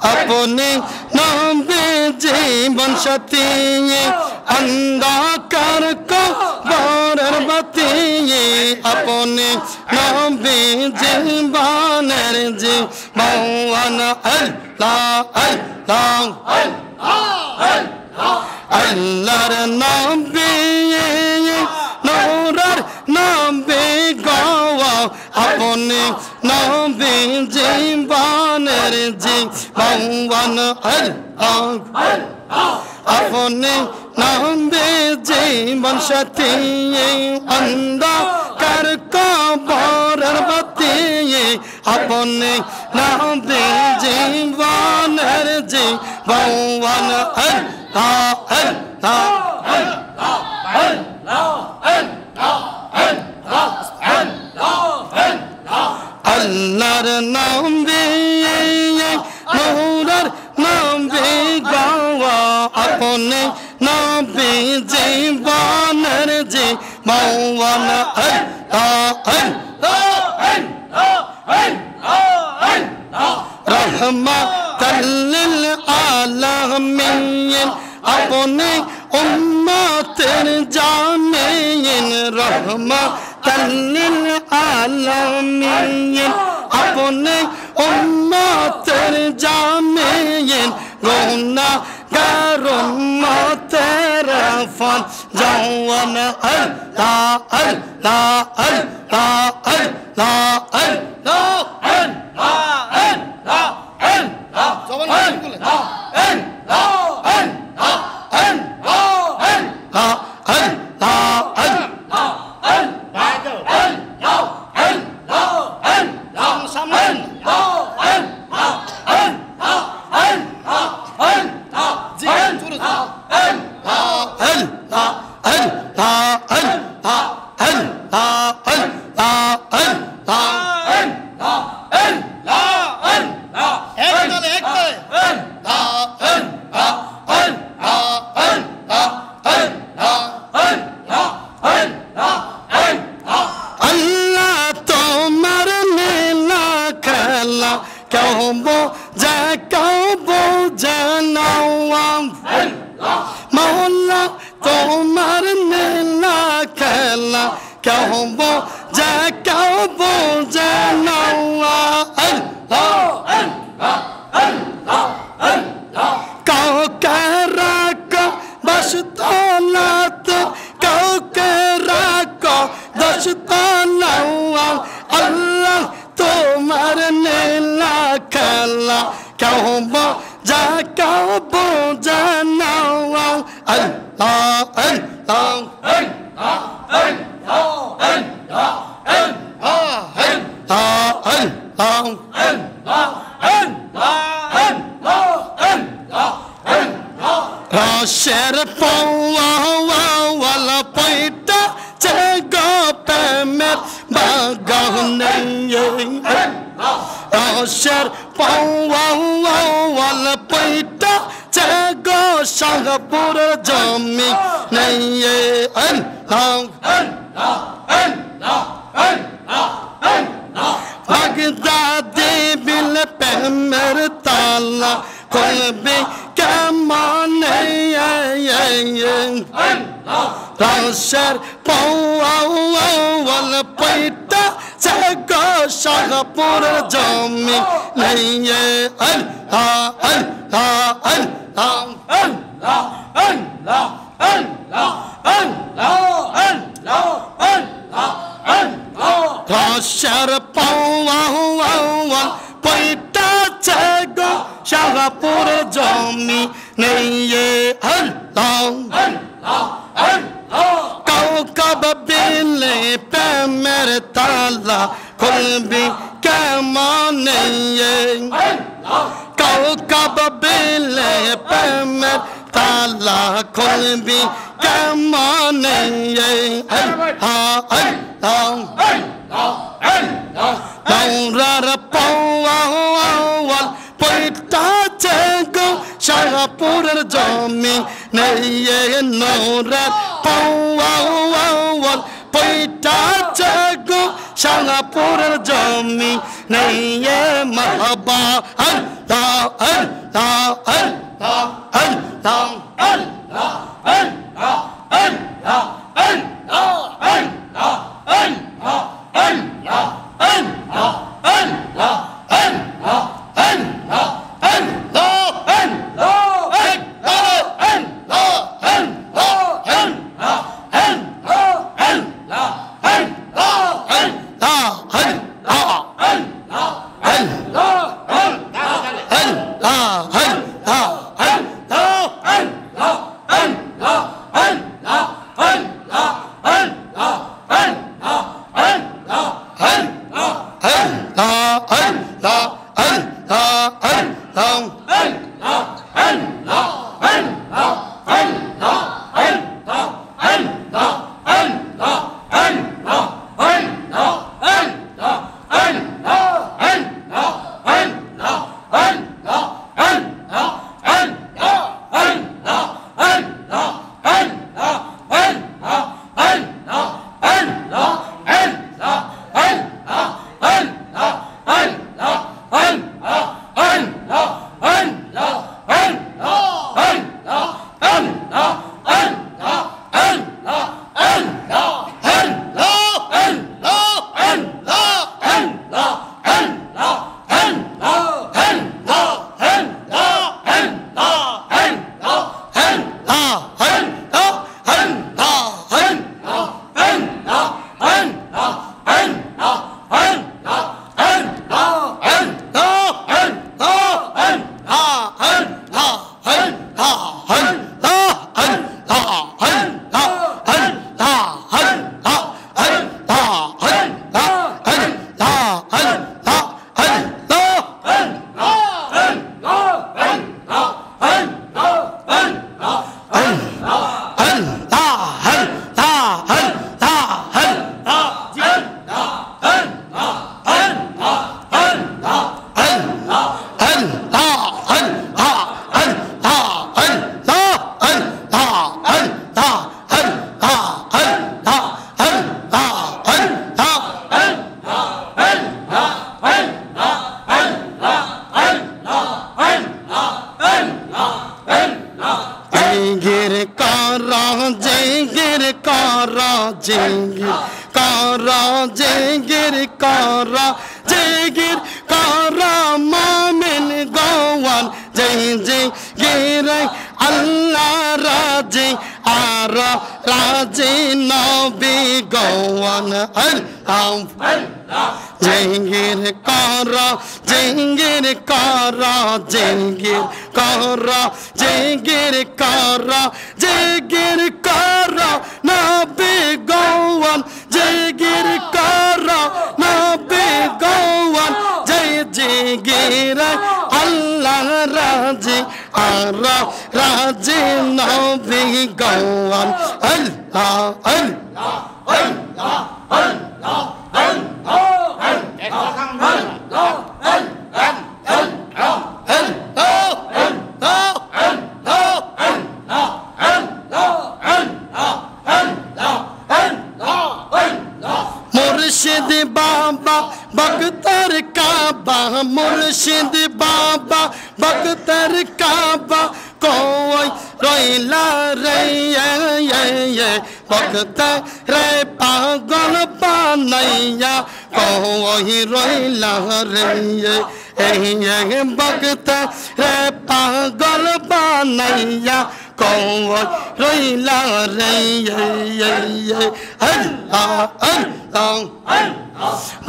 अपने नाम पे जीवन साथी अंधकार को बरबती अपने नाम पे जीवन जीवन अल्लाह अल्लाह नाम पे नूर नाम पे गावा अपने नाम पे जीवन जीवन अपने नाम पे जीवन साथी अंधकार को बरबती अपने नाम पे जीवन जीवन अल्लाहर नाम पे नूर नाम पे गावा अपने नाम पे जीवन जीवन रहमतल लिल आलमीन अपने उम्मतेर जामीन रहमतल लिल आलमीन अपने उम्मतेर जामीन गुनाहगार उम्मतेर फन जवान अल्लाह अल्लाह अल्लाह अल्लाह শাহপুরের জমি নেই এ মাহবা আল্লাহ আল্লাহ আল্লাহ আল্লাহ আল্লাহ আল্লাহ আল্লাহ আল্লাহ আল্লাহ আল্লাহ আল্লাহ আল্লাহ আল্লাহ আল্লাহ আল্লাহ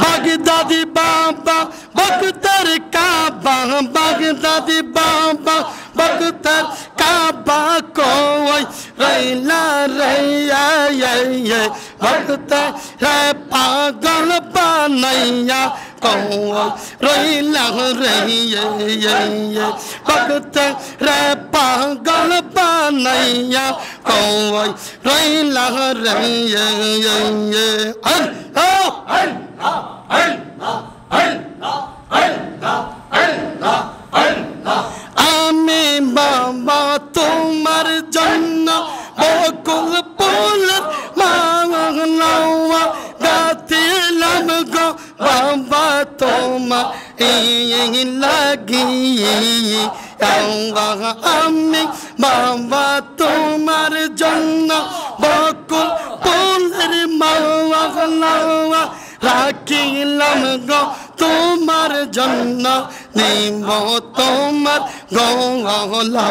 Baghdadi Baba, Bakhtar Kaaba, Baghdadi Baba, Bakhtar Kaaba, koi Raila Raya, Bakhtar pagal banaya, koi Raila Raya, Bakhtar pagal banaya, koi Raila Raya. আমি বাবা তোমার জন্য বকুল ফুলের মালা গাছিলাম। লাগিয়ে আল্লাহ আমি বাবা তোমার জন্য বকুল ফুলের মালা রাখিলাম গো তোমার জন্য নিব তোমার গলা